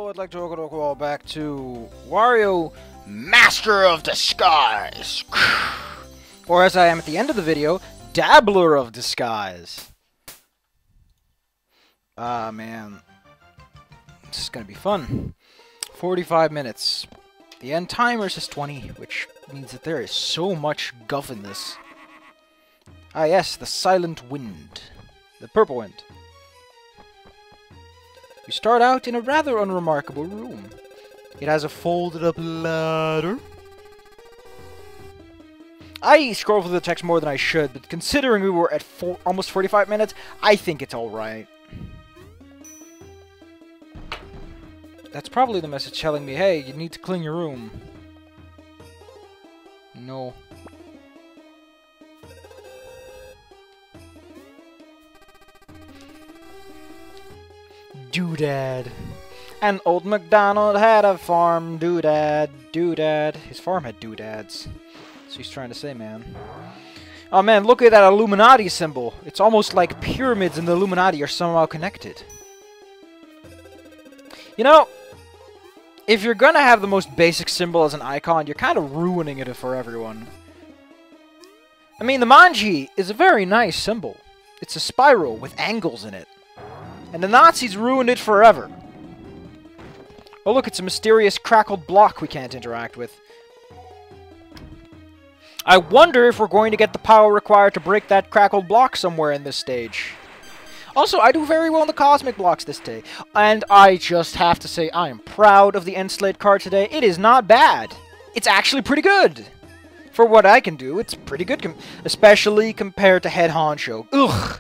Hello, I'd like to welcome you all back to Wario, Master of Disguise. Or as I am at the end of the video, Dabbler of Disguise. Ah, man. This is gonna be fun. 45 minutes. The end timer says 20, which means that there is so much guff in this. Ah, yes, the Silent Wind. The Purple Wind. We start out in a rather unremarkable room. It has a folded-up ladder. I scroll through the text more than I should, but considering we were at almost 45 minutes, I think it's alright. That's probably the message telling me, hey, you need to clean your room. No. Doodad. And old MacDonald had a farm, doodad, doodad. His farm had doodads. That's what he's trying to say, man. Oh man, look at that Illuminati symbol. It's almost like pyramids and the Illuminati are somehow connected. You know, if you're gonna have the most basic symbol as an icon, you're kind of ruining it for everyone. I mean, the manji is a very nice symbol. It's a spiral with angles in it. And the Nazis ruined it forever. Oh look, it's a mysterious crackled block we can't interact with. I wonder if we're going to get the power required to break that crackled block somewhere in this stage. Also, I do very well in the cosmic blocks this day. And I just have to say, I am proud of the end slate card today. It is not bad. It's actually pretty good. For what I can do, it's pretty good, especially compared to Head Honcho. Ugh.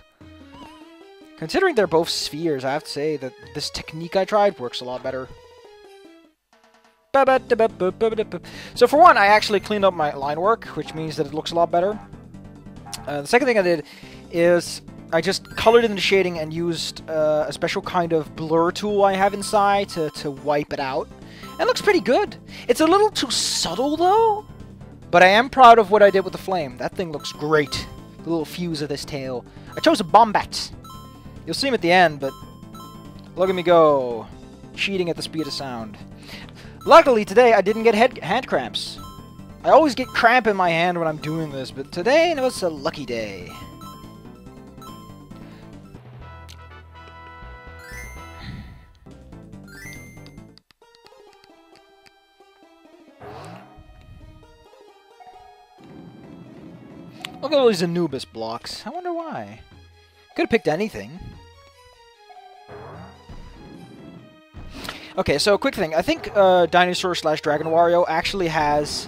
Considering they're both spheres, I have to say that this technique I tried works a lot better. So for one, I actually cleaned up my line work, which means that it looks a lot better. The second thing I did is I just colored in the shading and used a special kind of blur tool I have inside to wipe it out. It looks pretty good. It's a little too subtle though, but I am proud of what I did with the flame. That thing looks great. The little fuse of this tail. I chose a Bombat. You'll see him at the end, but look at me go. Cheating at the speed of sound. Luckily, today, I didn't get hand cramps. I always get cramp in my hand when I'm doing this, but today, it was a lucky day. Look at all these Anubis blocks. I wonder why. Could have picked anything. Okay, so quick thing. I think Dinosaur / Dragon Wario actually has...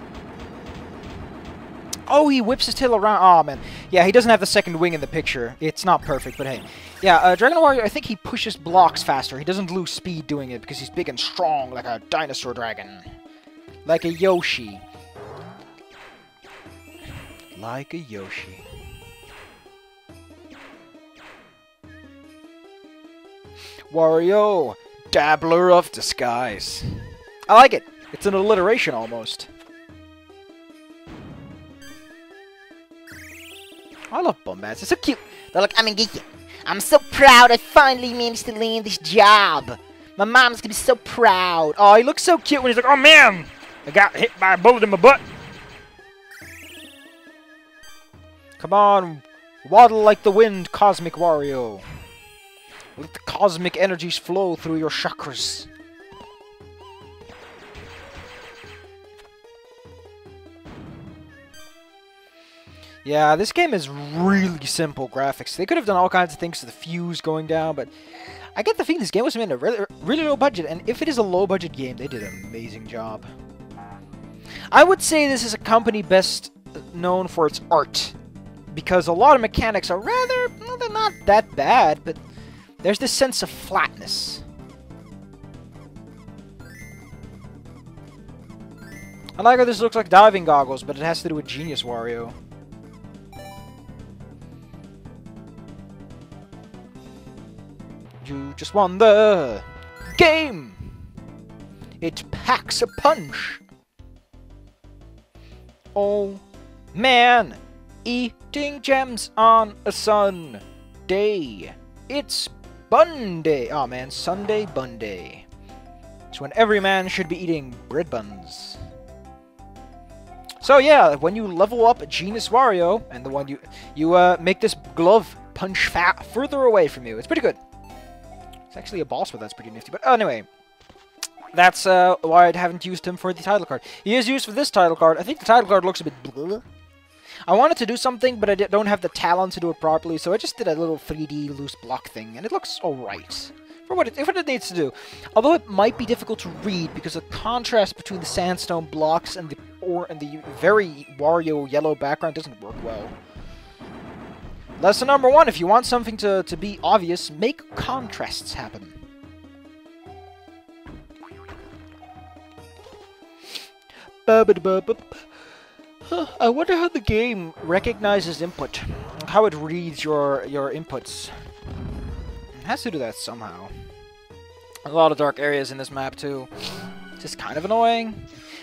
Oh, he whips his tail around. Oh, man. Yeah, he doesn't have the second wing in the picture. It's not perfect, but hey. Yeah, Dragon Wario, I think he pushes blocks faster. He doesn't lose speed doing it because he's big and strong like a dinosaur dragon. Like a Yoshi. Like a Yoshi. Wario, Dabbler of Disguise. I like it. It's an alliteration almost. I love Bombats. It's so cute. They're like, I'm so proud I finally managed to land this job. My mom's gonna be so proud. Oh, he looks so cute when he's like, oh man, I got hit by a bullet in my butt. Come on, waddle like the wind, Cosmic Wario. Let the cosmic energies flow through your chakras. Yeah, this game is really simple graphics. They could have done all kinds of things to the fuse going down, but I get the feeling this game was made at a really low budget, and if it is a low-budget game, they did an amazing job. I would say this is a company best known for its art, because a lot of mechanics are rather, well, they're not that bad, but there's this sense of flatness. I like how this looks like diving goggles, but it has to do with Genius Wario. You just won the game! It packs a punch! Oh, man! Eating gems on a Sunday. It's Bun Day. Oh man, Sunday Bun Day. So when every man should be eating bread buns. So yeah, when you level up Genius Wario, and the one you make this glove punch further away from you. It's pretty good. It's actually a boss, but that's pretty nifty. But anyway, that's why I haven't used him for the title card. He is used for this title card. I think the title card looks a bit bleh. I wanted to do something, but I don't have the talent to do it properly, so I just did a little 3D loose block thing, and it looks alright. For what it needs to do. Although it might be difficult to read because the contrast between the sandstone blocks and the very Wario yellow background doesn't work well. Lesson number 1, if you want something to be obvious, make contrasts happen. I wonder how the game recognizes input. How it reads your inputs. It has to do that somehow. A lot of dark areas in this map too. It's just kind of annoying.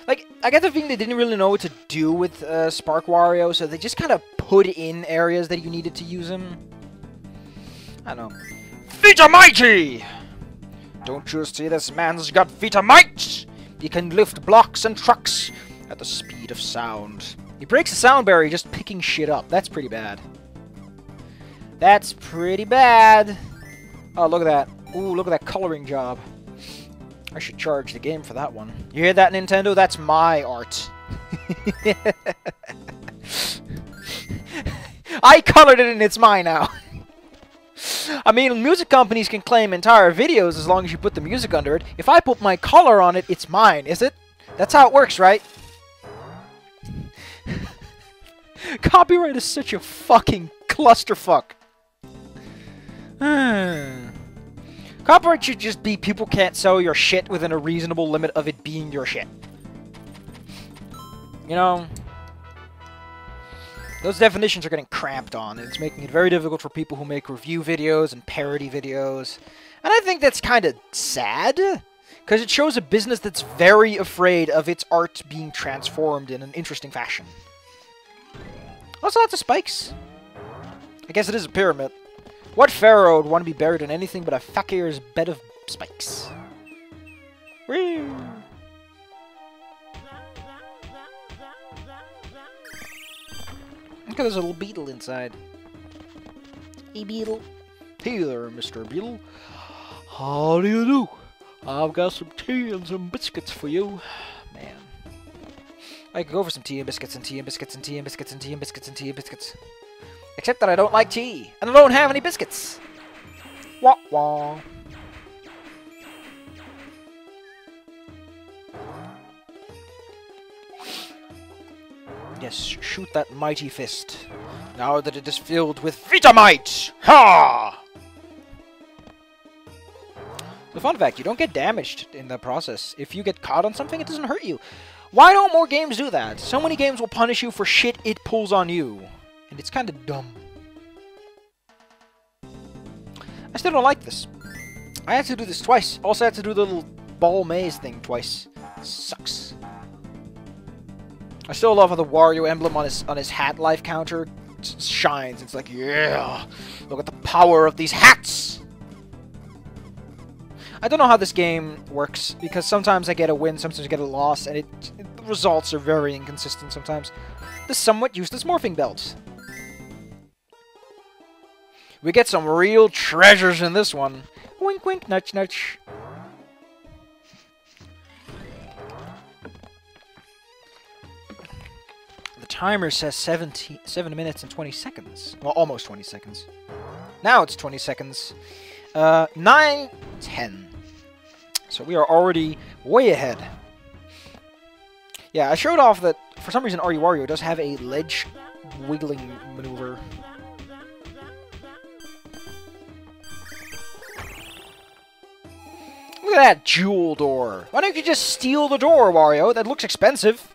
Like, I get the feeling they didn't really know what to do with Spark Wario, so they just kind of put in areas that you needed to use him. I don't know. Vita Mighty! Don't you see this man's got Vita Might? He can lift blocks and trucks at the speed of sound. He breaks the sound barrier just picking shit up. That's pretty bad. That's pretty bad. Oh, look at that. Ooh, look at that coloring job. I should charge the game for that one. You hear that, Nintendo? That's my art. I colored it and it's mine now. I mean, music companies can claim entire videos as long as you put the music under it. If I put my color on it, it's mine, is it? That's how it works, right? Copyright is such a fucking clusterfuck. Copyright should just be people can't sell your shit within a reasonable limit of it being your shit. You know? Those definitions are getting cramped on, and it's making it very difficult for people who make review videos and parody videos. And I think that's kind of sad, because it shows a business that's very afraid of its art being transformed in an interesting fashion. Also, lots of spikes. I guess it is a pyramid. What pharaoh would want to be buried in anything but a fakir's bed of spikes? Whee! Look at this little beetle inside. Hey, beetle. Hey there, Mr. Beetle. How do you do? I've got some tea and some biscuits for you. Man. I could go for some tea and biscuits and tea and biscuits and tea and biscuits and tea and biscuits and tea and biscuits. Except that I don't like tea, and I don't have any biscuits. Wah wah. Yes, shoot that mighty fist. Now that it is filled with Vita Might! Ha! The fun fact, you don't get damaged in the process. If you get caught on something, it doesn't hurt you. Why don't more games do that? So many games will punish you for shit it pulls on you. And it's kind of dumb. I still don't like this. I had to do this twice. Also had to do the little ball maze thing twice. Sucks. I still love how the Wario emblem on his hat life counter shines. It's like, yeah, look at the power of these hats. I don't know how this game works, because sometimes I get a win, sometimes I get a loss, and the results are very inconsistent sometimes. The somewhat useless morphing belt. We get some real treasures in this one. Wink wink, nudge nudge. The timer says 7 minutes and 20 seconds. Well, almost 20 seconds. Now it's 20 seconds. 9:10. So we are already way ahead. Yeah, I showed off that for some reason Wario does have a ledge wiggling maneuver. Look at that jewel door. Why don't you just steal the door, Wario? That looks expensive.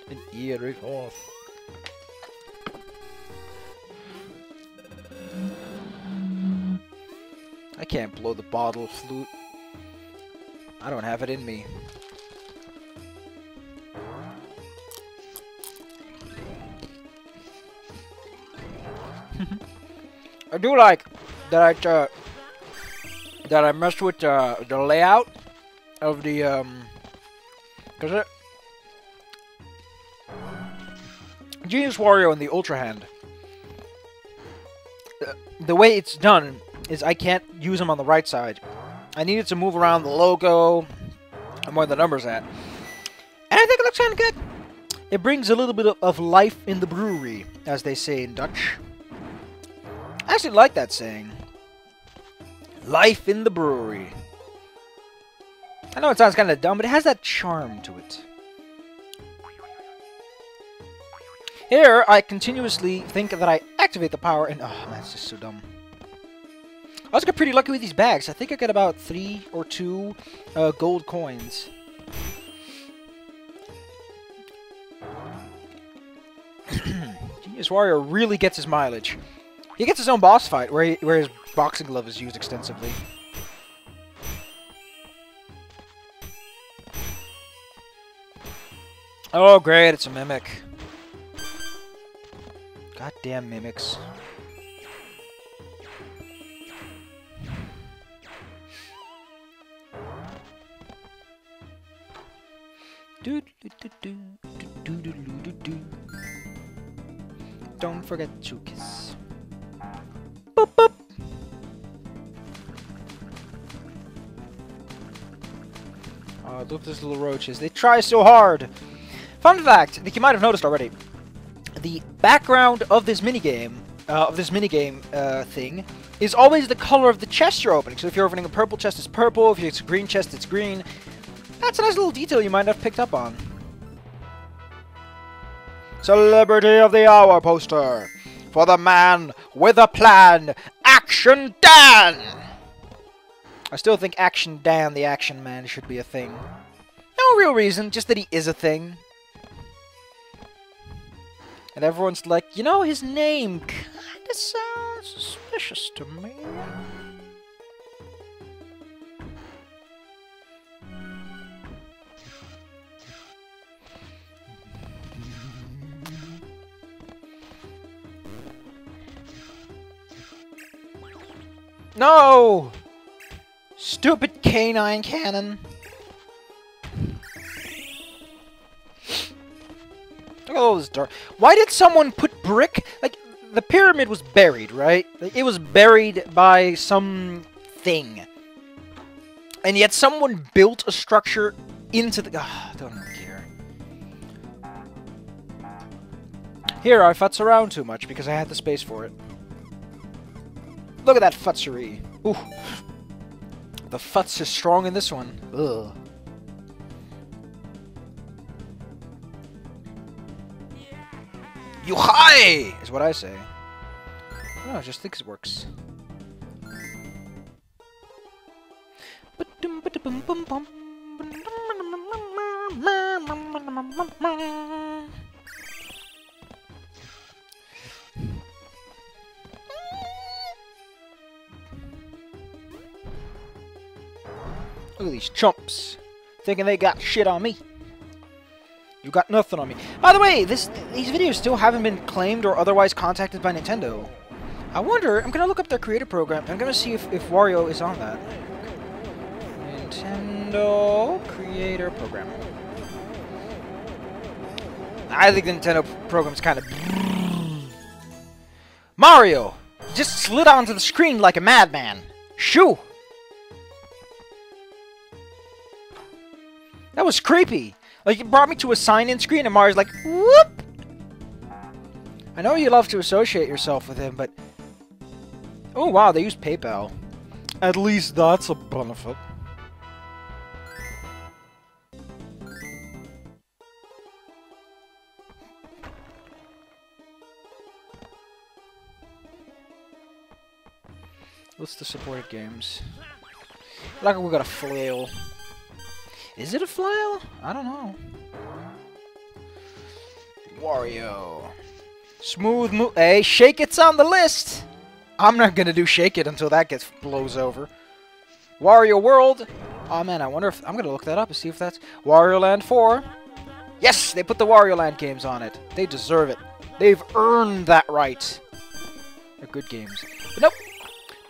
An eerie off. I can't blow the bottle flute. I don't have it in me. I do like that I messed with the layout of the cause Genius Wario and the Ultra Hand. The way it's done is I can't use them on the right side. I needed to move around the logo and where the number's at. And I think it looks kind of good. It brings a little bit of life in the brewery, as they say in Dutch. I actually like that saying. Life in the brewery. I know it sounds kind of dumb, but it has that charm to it. Here, I continuously think that I activate the power, and oh man, it's just so dumb. I also got pretty lucky with these bags. I think I got about 3 or 2 gold coins. Genius Wario really gets his mileage. He gets his own boss fight, where his boxing glove is used extensively. Oh great, it's a mimic. Goddamn mimics. Don't forget to kiss. Boop boop. Oh, look at those little roaches. They try so hard. Fun fact that you might have noticed already. The background of this minigame, thing, is always the color of the chest you're opening. So if you're opening a purple chest, it's purple. If it's a green chest, it's green. That's a nice little detail you might have picked up on. Celebrity of the Hour poster. For the man with a plan, Action Dan! I still think Action Dan, the Action Man, should be a thing. No real reason, just that he is a thing. And everyone's like, you know, his name kinda sounds suspicious to me. No! Stupid canine cannon. Look at all this dirt. Why did someone put brick? Like, the pyramid was buried, right? Like, it was buried by some thing. And yet someone built a structure into the... I don't care. Here, I futz around too much because I had the space for it. Look at that futzery. Ooh. The futz is strong in this one. Ugh. You high is what I say. Oh, I just think it works. Look at these chumps, thinking they got shit on me. You got nothing on me. By the way, these videos still haven't been claimed or otherwise contacted by Nintendo. I wonder, I'm gonna look up their creator program, and I'm gonna see if Wario is on that. Nintendo creator program. I think the Nintendo program's kind of... Mario! Just slid onto the screen like a madman. Shoo! That was creepy. Like, it brought me to a sign-in screen, and Mario's like, whoop! I know you love to associate yourself with him, but... Oh, wow, they use PayPal. At least that's a benefit. List the supported games. Like we got a flail. Is it a flail? I don't know. Wario. Smooth move. Hey, Shake It's on the list! I'm not gonna do Shake It until that blows over. Wario World. Oh man, I wonder if... I'm gonna look that up and see if that's... Wario Land 4. Yes! They put the Wario Land games on it. They deserve it. They've earned that right. They're good games. But nope.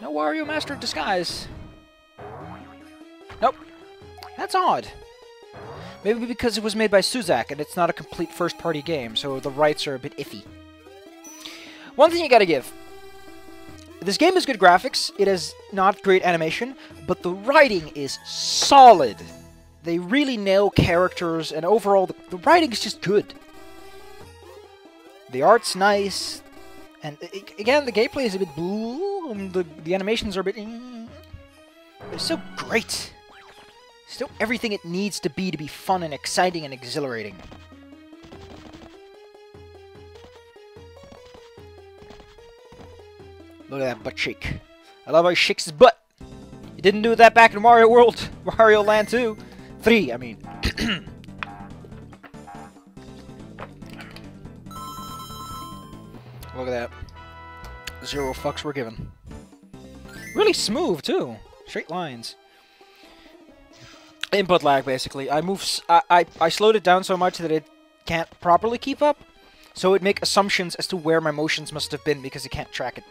No Wario Master of Disguise. Nope. That's odd. Maybe because it was made by Suzak and it's not a complete first-party game, so the rights are a bit iffy. One thing you gotta give. This game has good graphics, it has not great animation, but the writing is solid. They really nail characters, and overall, the writing is just good. The art's nice, and again, the gameplay is a bit blue, and the animations are a bit... But it's so great. Still everything it needs to be fun and exciting and exhilarating. Look at that butt shake. I love how he shakes his butt. He didn't do that back in Wario World. Wario Land 2. 3, I mean. Look at that. 0 fucks were given. Really smooth, too. Straight lines. Input lag, basically. I slowed it down so much that it can't properly keep up, so it make assumptions as to where my motions must have been because it can't track it.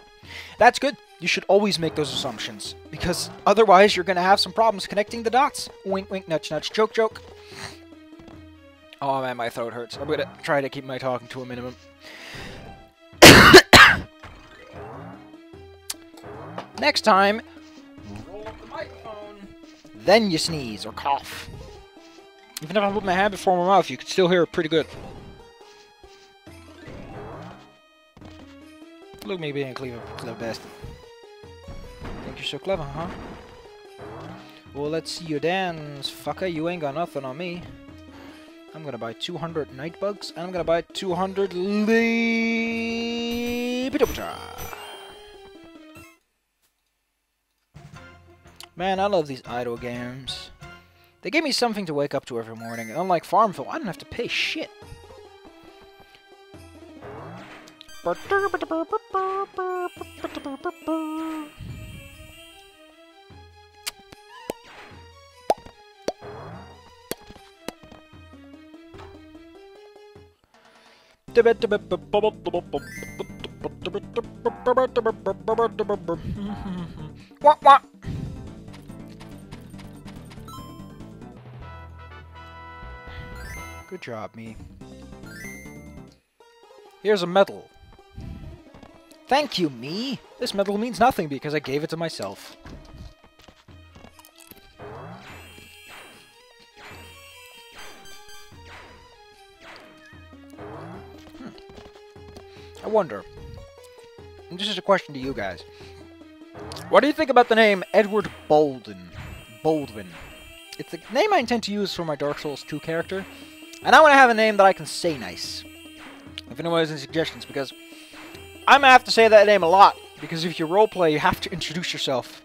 That's good. You should always make those assumptions, because otherwise you're going to have some problems connecting the dots. Wink, wink, nudge, nudge, joke, joke. Oh man, my throat hurts. I'm going to try to keep my talking to a minimum. Next time, roll up the microphone, then you sneeze or cough. Even if I put my hand before my mouth, you can still hear it pretty good. Look at me being a clever bastard. Think you're so clever, huh? Well, let's see you dance, fucker. You ain't got nothing on me. I'm gonna buy 200 night bugs, and I'm gonna buy 200 Lepidoptera. Man, I love these idle games. They give me something to wake up to every morning. Unlike Farmville, I don't have to pay shit. What? Good job, me. Here's a medal. Thank you, me. This medal means nothing because I gave it to myself. I wonder, and this is a question to you guys. What do you think about the name Edward Baldwin? It's the name I intend to use for my Dark Souls 2 character. And I want to have a name that I can say nice. If anyone has any suggestions, because I'm going to have to say that name a lot. Because if you roleplay, you have to introduce yourself.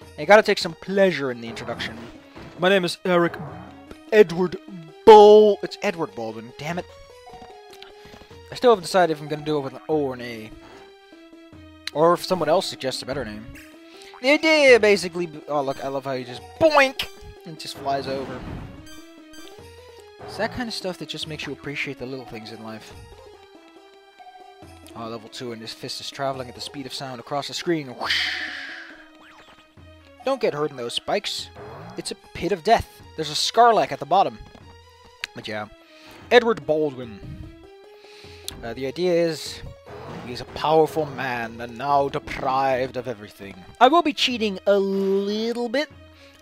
And you got to take some pleasure in the introduction. My name is Edward Baldwin. It's Edward Baldwin, damn it. I still haven't decided if I'm going to do it with an O or an A. Or if someone else suggests a better name. The idea, basically... Oh, look, I love how you just boink! And it just flies over. It's that kind of stuff that just makes you appreciate the little things in life. Oh, level 2, and this fist is traveling at the speed of sound across the screen. Whoosh. Don't get hurt in those spikes. It's a pit of death. There's a Scarlac at the bottom. But yeah. Edward Baldwin. The idea is... he's a powerful man, and now deprived of everything. I will be cheating a little bit.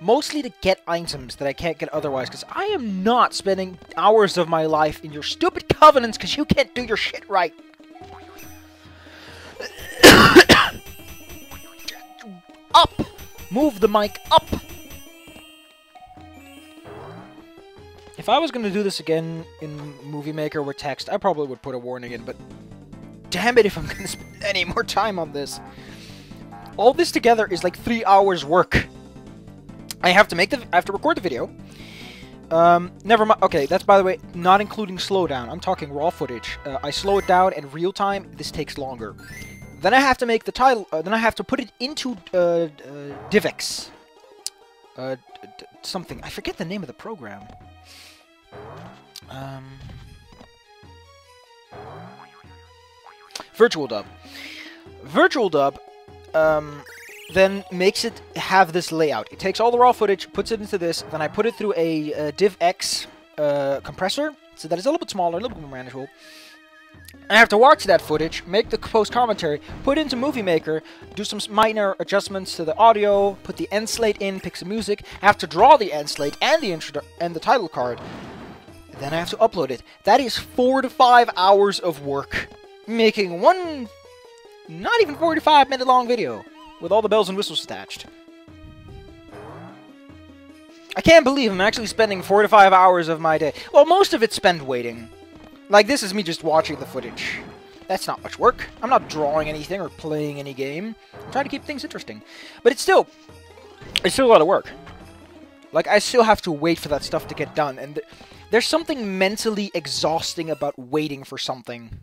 Mostly to get items that I can't get otherwise, because I am not spending hours of my life in your stupid covenants because you can't do your shit right. Up! Move the mic up! If I was going to do this again in Movie Maker with text, I probably would put a warning in, but damn it if I'm going to spend any more time on this. All this together is like 3 hours work. I have to record the video. Never mind. Okay, that's, by the way, not including slowdown. I'm talking raw footage. I slow it down in real time. This takes longer. Then I have to make the title. Then I have to put it into DivX. Something. I forget the name of the program. Virtual Dub. Virtual Dub. then makes it have this layout. It takes all the raw footage, puts it into this, then I put it through a DivX compressor, so that it's a little bit smaller, a little bit more manageable. I have to watch that footage, make the post-commentary, put it into Movie Maker, do some minor adjustments to the audio, put the end slate in, pick some music, I have to draw the end slate and the title card, then I have to upload it. That is 4 to 5 hours of work, making one not even 45-minute long video, with all the bells and whistles attached. I can't believe I'm actually spending 4 to 5 hours of my day. Well, most of it's spent waiting. Like, this is me just watching the footage. That's not much work. I'm not drawing anything or playing any game. I'm trying to keep things interesting. But it's still a lot of work. Like, I still have to wait for that stuff to get done. And there's something mentally exhausting about waiting for something.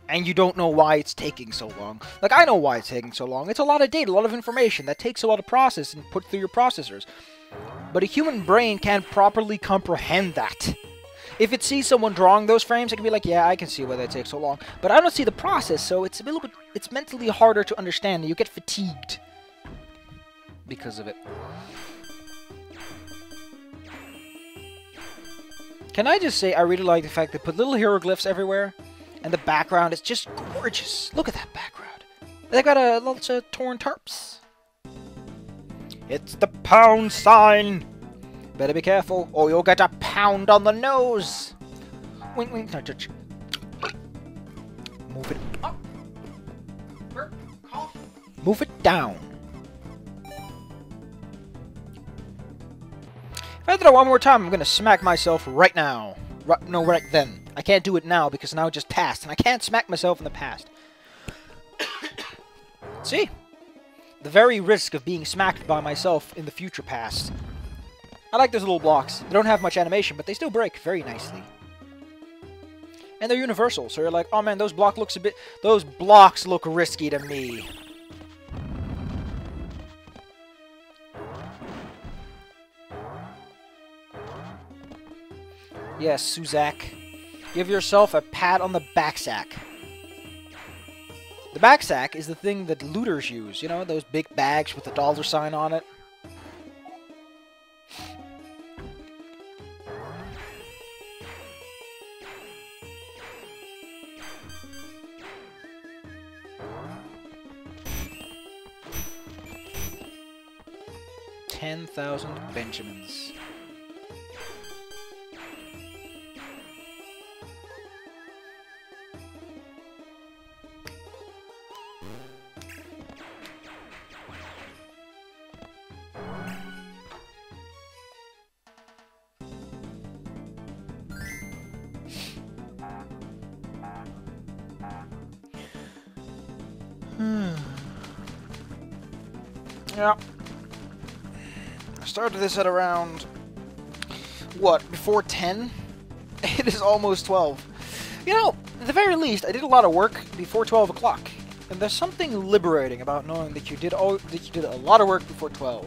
And you don't know why it's taking so long. Like, I know why it's taking so long. It's a lot of data, a lot of information that takes a lot of process and put through your processors. But a human brain can't properly comprehend that. If it sees someone drawing those frames, it can be like, yeah, I can see why that takes so long. But I don't see the process, so it's a little bit, it's mentally harder to understand. You get fatigued because of it. Can I just say, I really like the fact they put little hieroglyphs everywhere, and the background is just gorgeous. Look at that background. They got a lots of torn tarps. It's the pound sign. Better be careful, or you'll get a pound on the nose. Wink, wink, no, touch. Move it up. Burp, cough. Move it down. If I do that one more time, I'm gonna smack myself right now. No, right then. I can't do it now because now it just passed, and I can't smack myself in the past. See? The very risk of being smacked by myself in the future past. I like those little blocks. They don't have much animation, but they still break very nicely. And they're universal, so you're like, oh man, those blocks look risky to me. Yes, Suzak. Give yourself a pat on the backsack. The backsack is the thing that looters use. You know, those big bags with the dollar sign on it. $10,000 Benjamins. Yeah. I started this at around, what, before 10? It is almost 12. You know, at the very least, I did a lot of work before 12 o'clock. And there's something liberating about knowing that you did a lot of work before 12.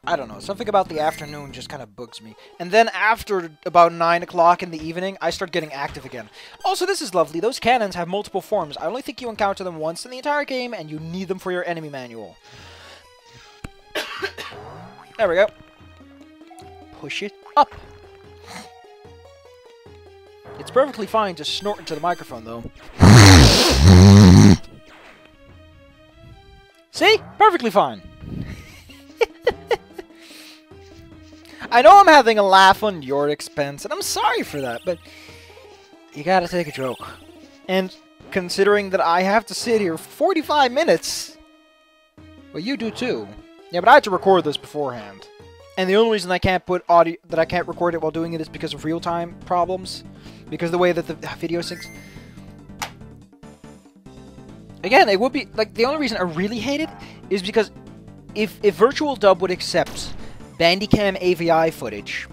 I don't know, something about the afternoon just kind of bugs me. And then after about 9 o'clock in the evening, I start getting active again. Also, this is lovely. Those cannons have multiple forms. I only think you encounter them once in the entire game, and you need them for your enemy manual. There we go. Push it up. It's perfectly fine to snort into the microphone, though. See? Perfectly fine. I know I'm having a laugh on your expense, and I'm sorry for that, but you gotta take a joke. And considering that I have to sit here for 45 minutes, well, you do too. Yeah, but I had to record this beforehand. And the only reason I can't put audio, that I can't record it while doing it is because of real-time problems. Because of the way that the video syncs. Again, it would be, like, the only reason I really hate it is because if Virtual Dub would accept Bandicam AVI footage,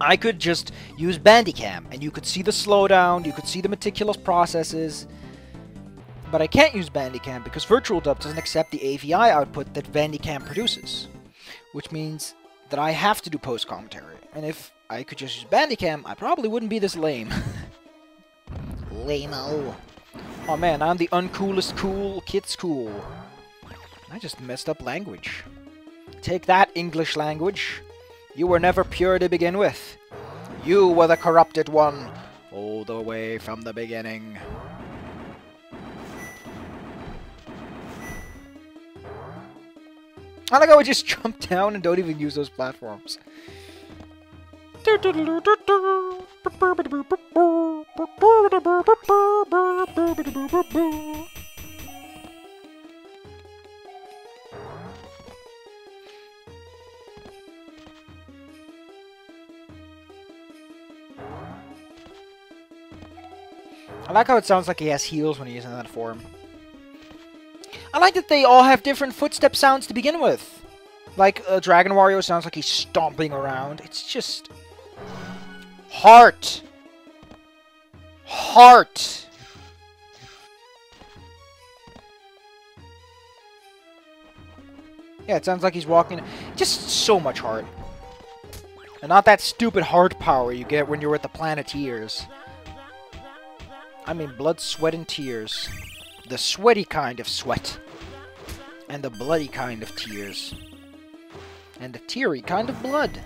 I could just use Bandicam, and you could see the slowdown, you could see the meticulous processes, but I can't use Bandicam because Virtual Dub doesn't accept the AVI output that Bandicam produces, which means that I have to do post-commentary, and if I could just use Bandicam, I probably wouldn't be this lame. Lame-o. Oh man, I'm the uncoolest cool kid's cool. I just messed up language. Take that, English language. You were never pure to begin with. You were the corrupted one, all the way from the beginning. I like how we just jump down and don't even use those platforms. I like how it sounds like he has heels when he's in that form. I like that they all have different footstep sounds to begin with. Like, Dragon Wario sounds like he's stomping around. It's just... Heart! Heart! Yeah, it sounds like he's walking... Just so much heart. And not that stupid heart power you get when you're with the Planeteers. I mean blood, sweat, and tears. The sweaty kind of sweat. And the bloody kind of tears. And the teary kind of blood.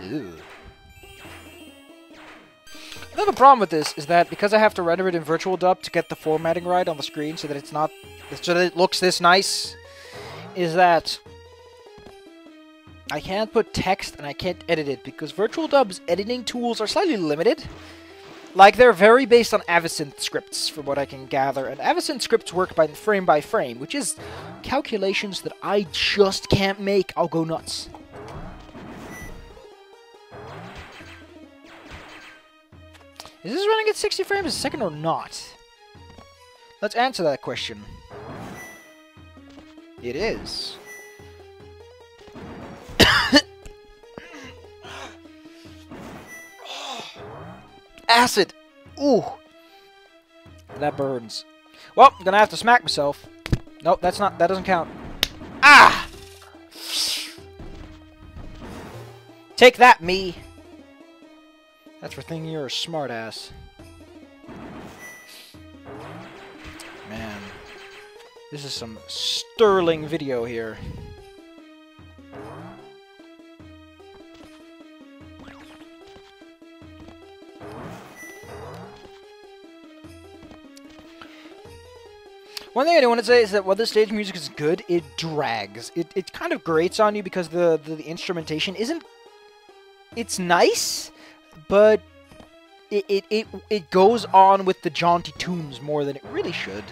Ew. Another problem with this is that because I have to render it in Virtual Dub to get the formatting right on the screen so that it's not... so that it looks this nice, is that I can't put text and I can't edit it because Virtual Dub's editing tools are slightly limited. Like, they're very based on Avicent scripts, from what I can gather, and Avicent scripts work by frame, which is calculations that I just can't make. I'll go nuts. Is this running at 60 frames a second or not? Let's answer that question. It is. Acid! Ooh! That burns. Well, I'm gonna have to smack myself. Nope, that doesn't count. Ah! Take that, me! That's for thinking you're a smartass. Man. This is some sterling video here. One thing I do want to say is that while the stage music is good, it drags. It kind of grates on you because the instrumentation isn't... It's nice, but it goes on with the jaunty tunes more than it really should.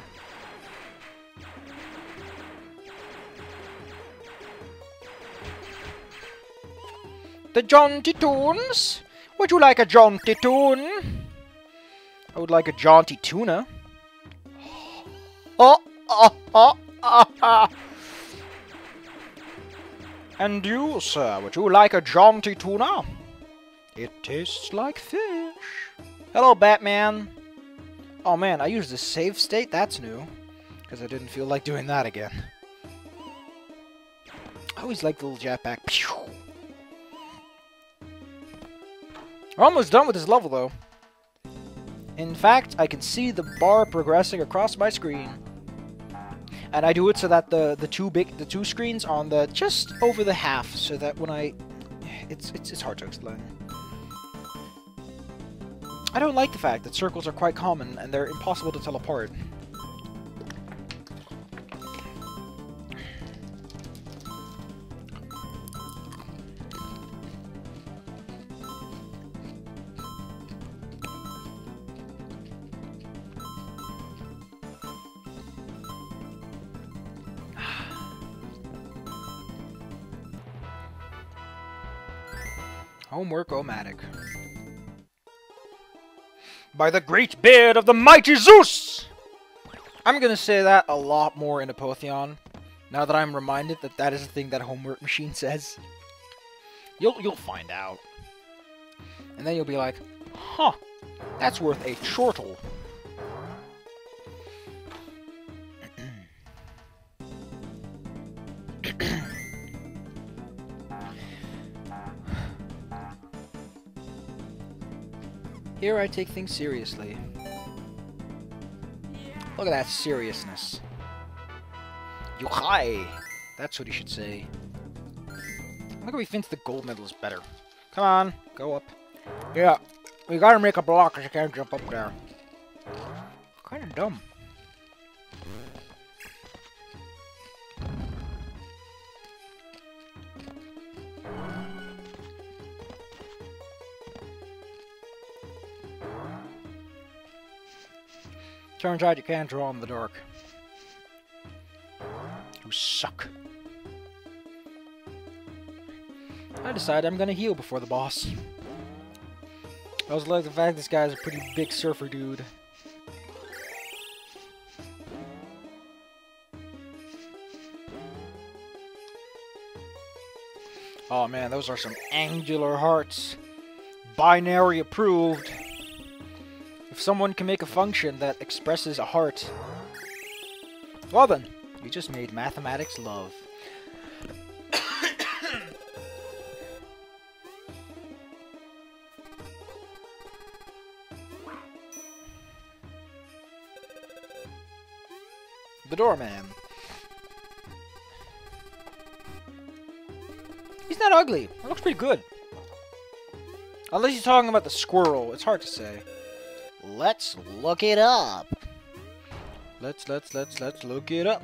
The jaunty tunes? Would you like a jaunty tune? I would like a jaunty tuna. And you, sir, would you like a jaunty tuna? It tastes like fish. Hello, Batman. Oh man, I used a save state? That's new. Because I didn't feel like doing that again. I always like the little jetpack. Pew! We're almost done with this level, though. In fact, I can see the bar progressing across my screen. And I do it so that the two screens on the just over the half, so that when it's hard to explain. I don't like the fact that circles are quite common and they're impossible to tell apart. Homework-o-matic. By the great beard of the mighty Zeus! I'm gonna say that a lot more in Apotheon, now that I'm reminded that that is the thing that Homework Machine says. You'll find out. And then you'll be like, huh, that's worth a chortle. Here I take things seriously. Look at that seriousness. Yokai! That's what he should say. Look how he thinks the gold medal is better. Come on, go up. Yeah, we gotta make a block because you can't jump up there. Kinda dumb. Turns out you can't draw in the dark. You suck. I decided I'm gonna heal before the boss. I also like the fact this guy's a pretty big surfer dude. Oh man, those are some angular hearts. Binary approved. If someone can make a function that expresses a heart, well then, you just made mathematics love. The doorman. He's not ugly. It looks pretty good. Unless he's talking about the squirrel. It's hard to say. Let's look it up. Let's look it up.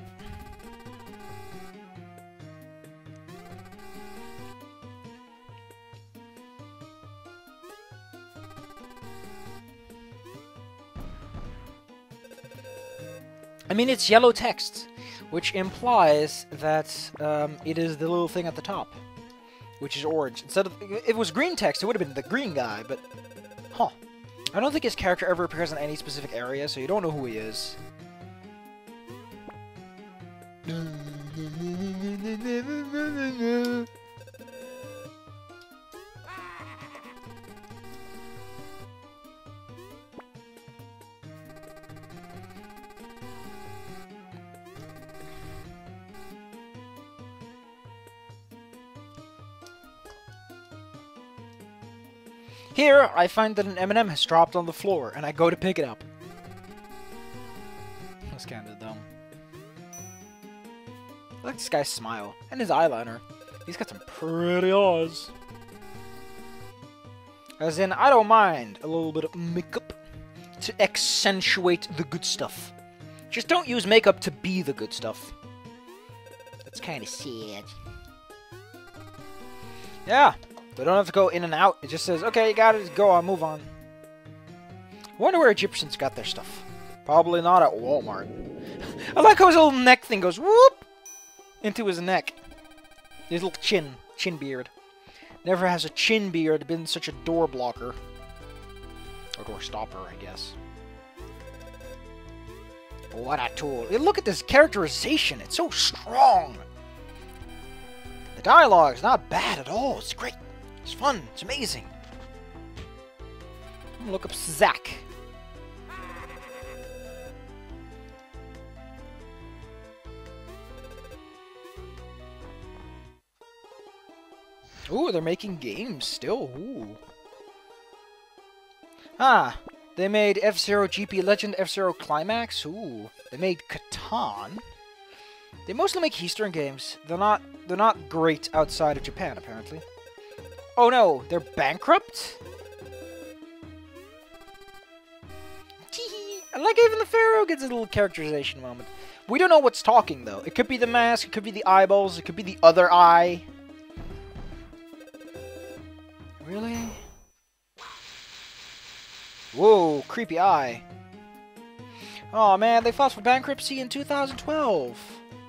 I mean, it's yellow text, which implies that it is the little thing at the top, which is orange. Instead of, if it was green text, it would have been the green guy, but, huh. I don't think his character ever appears in any specific area, so you don't know who he is. Here, I find that an M&M has dropped on the floor, and I go to pick it up. That's kinda dumb. I like this guy's smile, and his eyeliner. He's got some pretty eyes. As in, I don't mind a little bit of makeup to accentuate the good stuff. Just don't use makeup to be the good stuff. That's kinda sad. Yeah. We don't have to go in and out. It just says, okay, you got it, go on, move on. I wonder where Egyptians got their stuff. Probably not at Walmart. I like how his little neck thing goes whoop into his neck. His little chin beard. Never has a chin beard been such a door blocker. Or door stopper, I guess. What a tool. Look at this characterization. It's so strong. The dialogue is not bad at all. It's great. It's fun. It's amazing. I'm gonna look up Zach. Ooh, they're making games still. Ooh. Ah, they made F-Zero GP Legend, F-Zero Climax. Ooh, they made Catan. They mostly make Eastern games. They're not great outside of Japan, apparently. Oh no, they're bankrupt? I like even the Pharaoh gets a little characterization moment. We don't know what's talking, though. It could be the mask, it could be the eyeballs, it could be the other eye. Really? Whoa, creepy eye. Oh man, they filed for bankruptcy in 2012.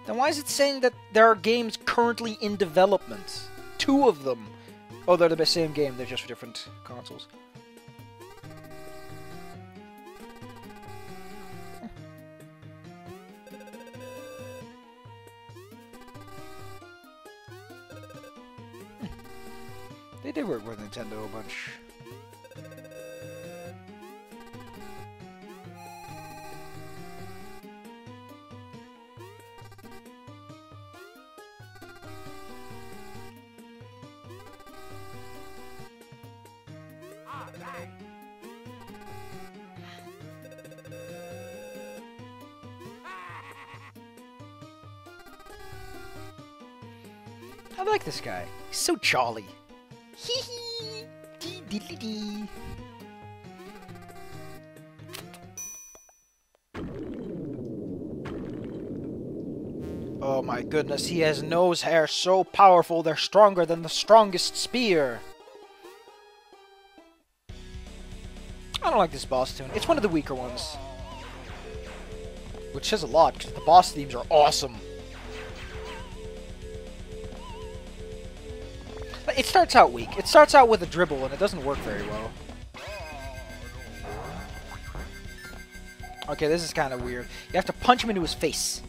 Then why is it saying that there are games currently in development? 2 of them. Oh, they're the same game, they're just for different consoles. They did work with Nintendo a bunch. I like this guy. He's so jolly. Hee hee. Dee dee dee dee. Oh my goodness, he has nose hair so powerful they're stronger than the strongest spear. I don't like this boss tune. It's one of the weaker ones. Which says a lot, because the boss themes are awesome. But it starts out weak. It starts out with a dribble, and it doesn't work very well. Okay, this is kind of weird. You have to punch him into his face.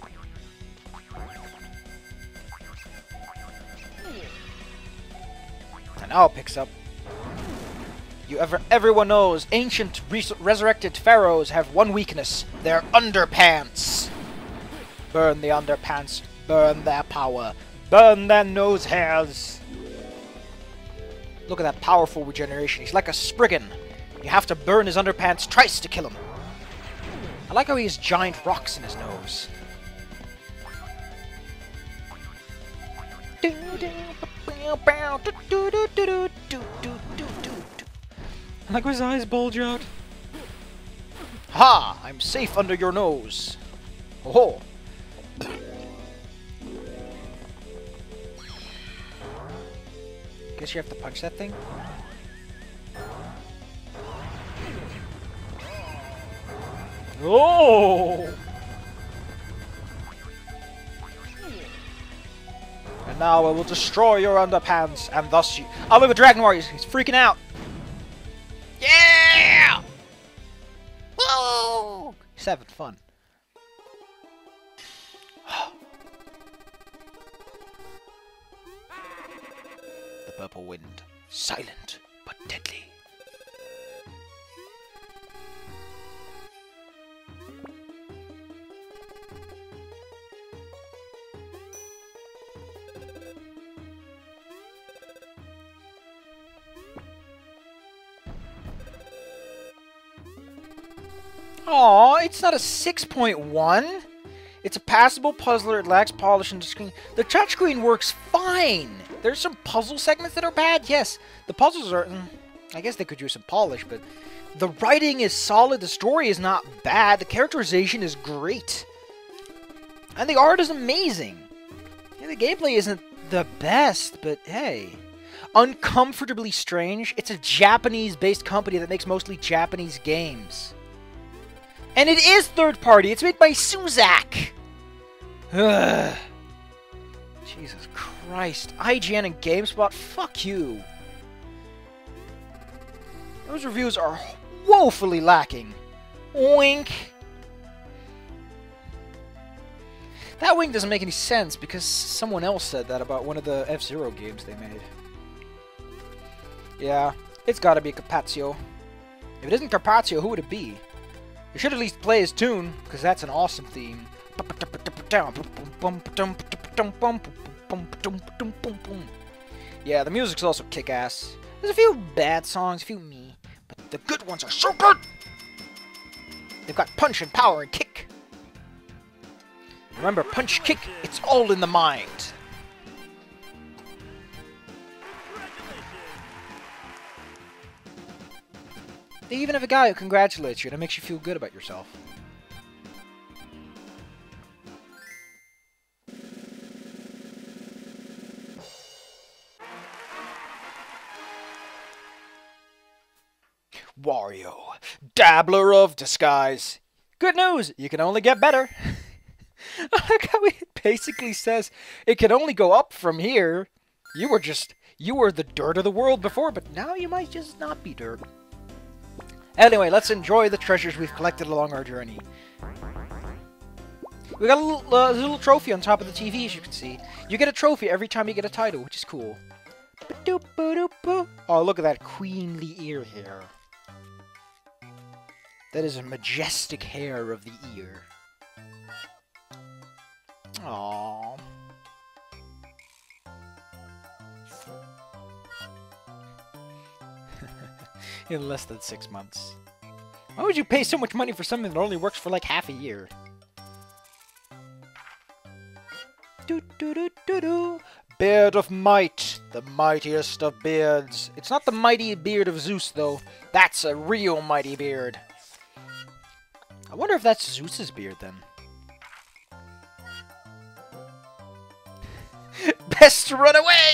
And now it picks up. Everyone knows ancient resurrected pharaohs have one weakness: their underpants. Burn the underpants. Burn their power. Burn their nose hairs. Look at that powerful regeneration. He's like a Spriggan. You have to burn his underpants twice to kill him. I like how he has giant rocks in his nose. I like how his eyes bulge out. Ha! I'm safe under your nose. Oh. Guess you have to punch that thing. Oh! And now I will destroy your underpants, and thus you... Oh, look at Dragon Warrior! He's freaking out! Yeah! Whoa! He's having fun. The purple wind. Silent, but deadly. Aw, it's not a 6.1. It's a passable puzzler. It lacks polish and screen. The touchscreen works fine. There's some puzzle segments that are bad. Yes, the puzzles are... I guess they could use some polish, but the writing is solid. The story is not bad. The characterization is great. And the art is amazing. Yeah, the gameplay isn't the best, but hey. Uncomfortably Strange. It's a Japanese-based company that makes mostly Japanese games. And it is third-party. It's made by Suzak. Ugh. Jesus Christ. IGN and GameSpot, fuck you. Those reviews are woefully lacking. Wink. That wink doesn't make any sense because someone else said that about one of the F-Zero games they made. Yeah, it's gotta be Carpaccio. If it isn't Carpaccio, who would it be? You should at least play his tune, because that's an awesome theme. Yeah, the music's also kick-ass. There's a few bad songs, a few meh, but the good ones are so good! They've got punch and power and kick. Remember, punch, kick, it's all in the mind. They even have a guy who congratulates you and it makes you feel good about yourself. Wario, dabbler of disguise. Good news, you can only get better. I like how it basically says it can only go up from here. You were the dirt of the world before, but now you might just not be dirt. Anyway, let's enjoy the treasures we've collected along our journey. We got a little trophy on top of the TV, as you can see. You get a trophy every time you get a title, which is cool. Oh, look at that queenly ear hair. That is a majestic hair of the ear. Aww. In less than 6 months. Why would you pay so much money for something that only works for like half a year? Beard of Might, the mightiest of beards. It's not the mighty beard of Zeus, though. That's a real mighty beard. I wonder if that's Zeus's beard, then. Best to run away!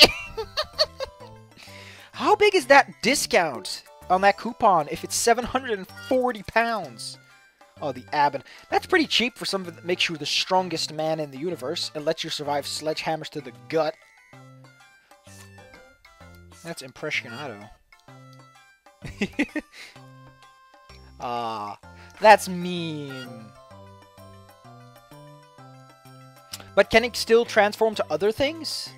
How big is that discount on that coupon if it's £740? Oh, the Abbot. That's pretty cheap for something that makes you the strongest man in the universe and lets you survive sledgehammers to the gut. That's impressionado. Ah, that's mean. But can it still transform to other things?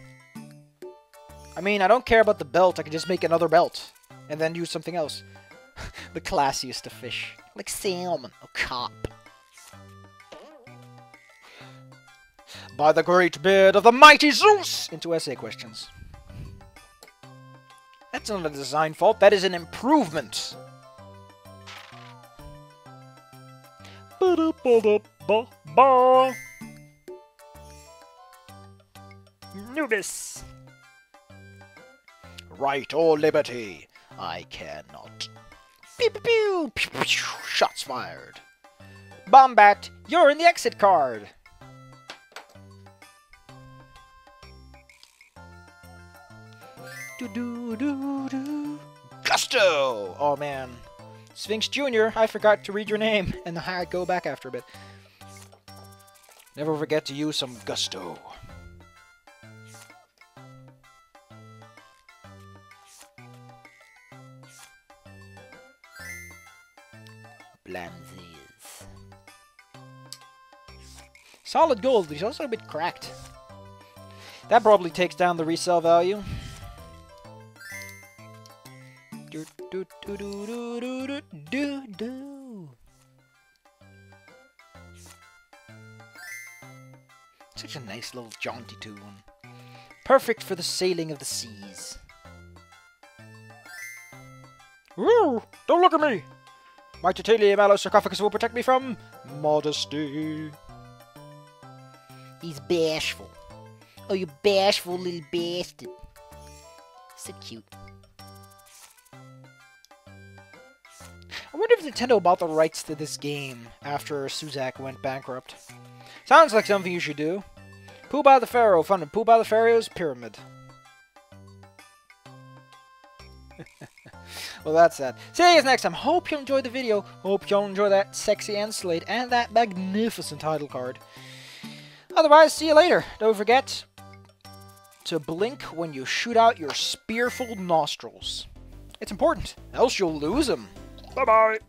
I mean, I don't care about the belt. I can just make another belt and then use something else. The classiest of fish. Like salmon or carp. By the great beard of the mighty Zeus! Into essay questions. That's not a design fault. That is an improvement. Nubis. Right or liberty? I cannot. Pew pew pew! Pew, pew, pew. Shots fired. Bombat, you're in the exit card. Do do do do. Gusto! Oh man. Sphinx Jr., I forgot to read your name, and I go back after a bit. Never forget to use some gusto. Blanzies. Solid gold, but he's also a bit cracked. That probably takes down the resale value. Do do do do do do do do. Such a nice little jaunty tune. Perfect for the sailing of the seas. Woo! Don't look at me! My titanium alloy sarcophagus will protect me from modesty. He's bashful. Oh, you bashful little bastard. So cute. I wonder if Nintendo bought the rights to this game after Suzak went bankrupt. Sounds like something you should do. Pooh-Bah the Pharaoh funded Pooh-Bah the Pharaoh's Pyramid. Well, that's that. See you guys next time. Hope you enjoyed the video. Hope you enjoy that sexy end slate and that magnificent title card. Otherwise, see you later. Don't forget to blink when you shoot out your spearful nostrils. It's important, else you'll lose them. Bye-bye.